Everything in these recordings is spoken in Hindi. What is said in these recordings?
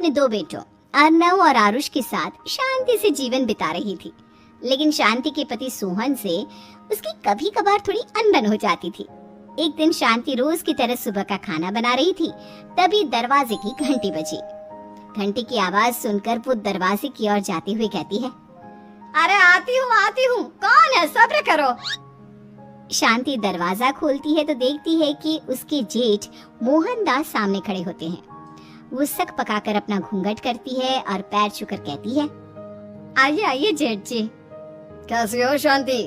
अपने दो बेटों अर्नव और आरुष के साथ शांति से जीवन बिता रही थी। लेकिन शांति के पति सोहन से उसकी कभी कभार थोड़ी अनबन हो जाती थी। एक दिन शांति रोज की तरह सुबह का खाना बना रही थी, तभी दरवाजे की घंटी बजी। घंटी की आवाज सुनकर वो दरवाजे की ओर जाते हुए कहती है, अरे आती हूँ, कौन है, सब्र करो। शांति दरवाजा खोलती है तो देखती है कि उसके जेठ मोहनदास सामने खड़े होते हैं। वो सक पकाकर अपना घूंघट करती है और पैर छूकर कहती है, आइए आइए जेठ जी। कैसी हो शांति?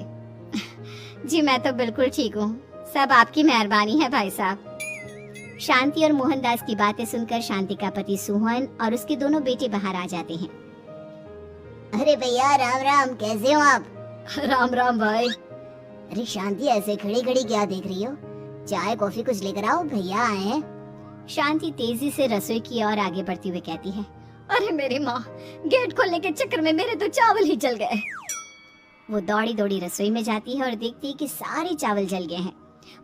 जी मैं तो बिल्कुल ठीक हूँ, सब आपकी मेहरबानी है भाई साहब। शांति और मोहनदास की बातें सुनकर शांति का पति सोहन और उसके दोनों बेटे बाहर आ जाते हैं। अरे भैया राम राम, कैसे हो आप? राम राम भाई। अरे शांति ऐसे खड़ी खड़ी क्या देख रही हो? चाय कॉफी कुछ लेकर आओ, भैया आए हैं। शांति तेजी से रसोई की ओर आगे बढ़ती हुई कहती है, अरे मेरी माँ, गेट खोलने के चक्कर में मेरे तो चावल ही जल गए। वो दौड़ी दौड़ी रसोई में जाती है और देखती है कि सारे चावल जल गए हैं।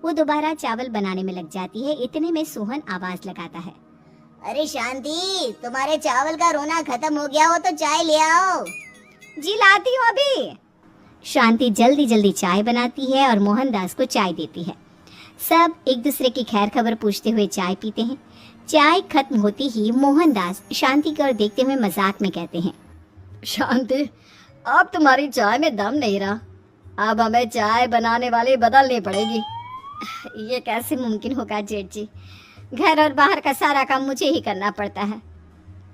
वो दोबारा चावल बनाने में लग जाती है। इतने में सोहन आवाज लगाता है, अरे शांति, तुम्हारे चावल का रोना खत्म हो गया हो तो चाय ले आओ। जी लाती हूँ अभी। शांति जल्दी जल्दी चाय बनाती है और मोहनदास को चाय देती है। सब एक दूसरे की खैर खबर पूछते हुए चाय पीते हैं। चाय खत्म होती ही मोहनदास शांति की ओर देखते हुए मजाक में कहते हैं, शांति, अब तुम्हारी चाय में दम नहीं रहा, अब हमें चाय बनाने वाली बदलनी पड़ेगी। ये कैसे मुमकिन होगा जेठ जी? घर और बाहर का सारा काम मुझे ही करना पड़ता है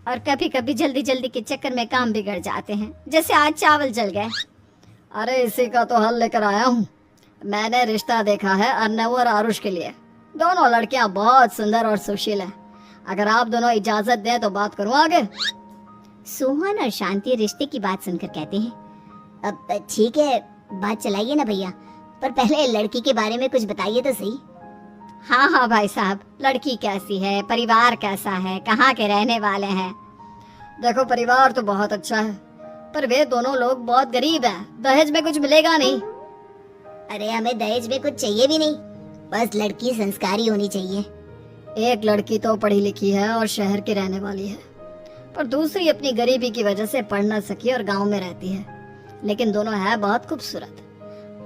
और कभी कभी जल्दी जल्दी के चक्कर में काम बिगड़ जाते हैं, जैसे आज चावल जल गए। अरे इसी का तो हल लेकर आया हूँ। मैंने रिश्ता देखा है अर्नव और आरुष के लिए। दोनों लड़कियां बहुत सुंदर और सुशील हैं। अगर आप दोनों इजाजत दें तो बात करूँ आगे। सोहन और शांति रिश्ते की बात सुनकर कहते हैं, अब ठीक है, बात चलाइए ना भैया, पर पहले लड़की के बारे में कुछ बताइए तो सही। हाँ हाँ भाई साहब, लड़की कैसी है, परिवार कैसा है, कहाँ के रहने वाले हैं? देखो परिवार तो बहुत अच्छा है, पर वे दोनों लोग बहुत गरीब हैं। दहेज में कुछ मिलेगा नहीं। अरे हमें दहेज में कुछ चाहिए भी नहीं, बस लड़की संस्कारी होनी चाहिए। एक लड़की तो पढ़ी लिखी है और शहर की रहने वाली है, पर दूसरी अपनी गरीबी की वजह से पढ़ न सकी और गांव में रहती है, लेकिन दोनों है बहुत खूबसूरत।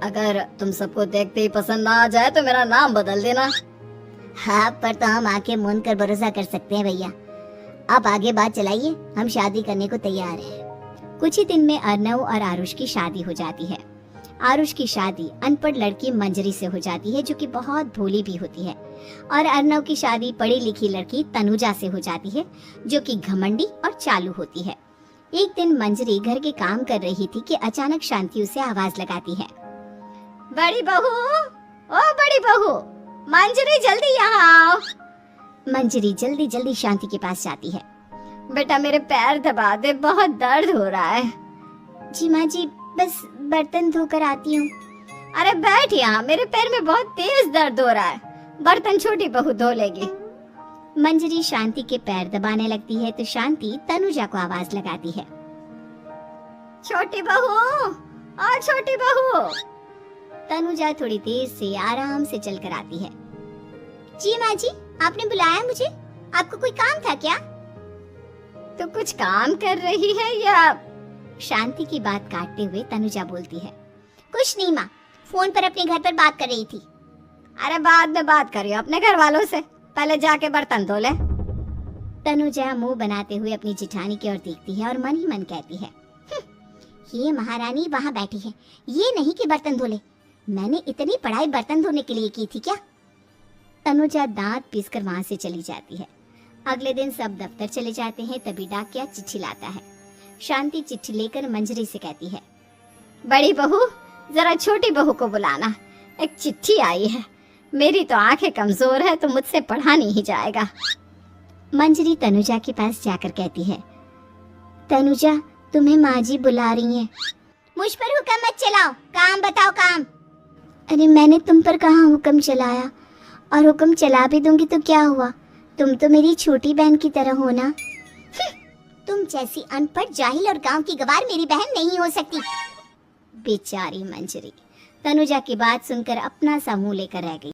अगर तुम सबको देखते ही पसंद ना आ जाए तो मेरा नाम बदल देना। हाँ, पर तो हम आंखें मूंद कर भरोसा कर सकते हैं भैया। आप आगे बात चलाइए, हम शादी करने को तैयार हैं। कुछ ही दिन में अर्नव और आरुष की शादी हो जाती है। आरुष की शादी अनपढ़ लड़की मंजरी से हो जाती है, जो कि बहुत भोली भी होती है, और अर्नव की शादी पढ़ी लिखी लड़की तनुजा से हो जाती है, जो कि घमंडी और चालू होती है। एक दिन मंजरी घर के काम कर रही थी कि अचानक शांति उसे आवाज लगाती है, बड़ी बहू, ओ बड़ी बहू, मंजरी जल्दी यहाँ आओ। मंजरी जल्दी जल्दी शांति के पास जाती है। बेटा मेरे पैर दबा दे, बहुत दर्द हो रहा है। जी माँ जी, बस बर्तन धोकर आती हूँ। अरे बैठ यहाँ, मेरे पैर में बहुत तेज दर्द हो रहा है, बर्तन छोटी बहू धो लेगी। मंजरी शांति के पैर दबाने लगती है तो शांति तनुजा को आवाज लगाती है, छोटी बहू, और छोटी बहू। तनुजा थोड़ी देर से आराम से चलकर आती है। जी माँ जी, आपने बुलाया मुझे? आपको कोई काम था क्या? तो कुछ काम कर रही है या? शांति की बात काटते हुए तनुजा बोलती है, कुछ नहीं माँ, फोन पर अपने घर पर बात कर रही थी। अरे बाद में बात करियो अपने घर वालों से, पहले जाके बर्तन धो ले। तनुजा मुंह बनाते हुए अपनी जेठानी की ओर देखती है और मन ही मन कहती है, ये महारानी वहाँ बैठी है, ये नहीं कि बर्तन धो ले। मैंने इतनी पढ़ाई बर्तन धोने के लिए की थी क्या? तनुजा दांत पीसकर वहाँ से चली जाती है। अगले दिन सब दफ्तर चले जाते हैं, तभी डाकिया चिट्ठी लाता है। शांति चिट्ठी लेकर मंजरी से कहती है, बड़ी बहू, जरा छोटी बहू को बुलाना, एक चिट्ठी आई है। मेरी तो आंखें कमजोर है तो मुझसे पढ़ा नहीं जाएगा। मंजरी तनुजा के पास जाकर कहती है, तनुजा, तुम्हें माँ जी बुला रही हैं। मुझ पर हुक्म मत चलाओ, काम बताओ काम। अरे मैंने तुम पर कहाँ हुक्म चलाया, और हुक्म चला भी दूंगी तो क्या हुआ? तुम तो मेरी छोटी बहन की तरह हो ना। तुम जैसी अनपढ़, जाहिल और गांव की गवार मेरी बहन नहीं हो सकती। बेचारी मंजरी तनुजा की बात सुनकर अपना सा मुंह लेकर रह गई।